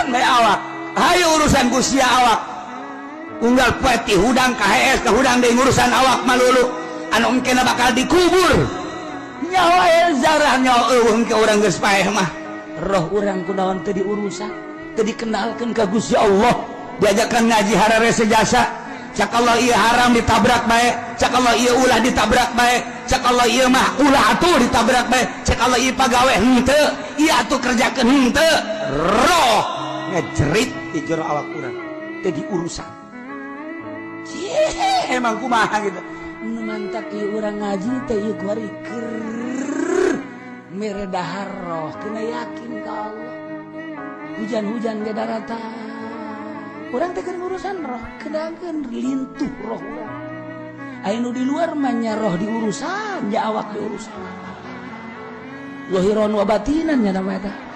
urusan bae awak hayu urusan kusia awak unggal peti hudang KHS ke hudang deui urusan awak malulu anu engkena bakal dikubur nyawa zarah nyawa eueung ke urang geus paeh mah roh urang kunaon teu diurusan teu dikenalkeun ka Gusti Allah diajakan ngaji harare sejasa cak Allah ieu haram ditabrak bae cak Allah ieu ulah ditabrak bae cak Allah ieu mah ulah atuh ditabrak bae cak Allah ieu pagawe henteu ieu atuh kerjakeun henteu roh ngecerit di jero awak urang teu diurusan emang kumaha gitu nu mantak ieu urang ngaji teh ieu kuari keur mere dahar roh kena yakin ka Allah hujan-hujan ge daratan urang teh keur urusan roh kedakeun lintuh roh urang aya nu di luar mah nya roh diurusan nya awak diurusan zahiran wa batinan nya nama eta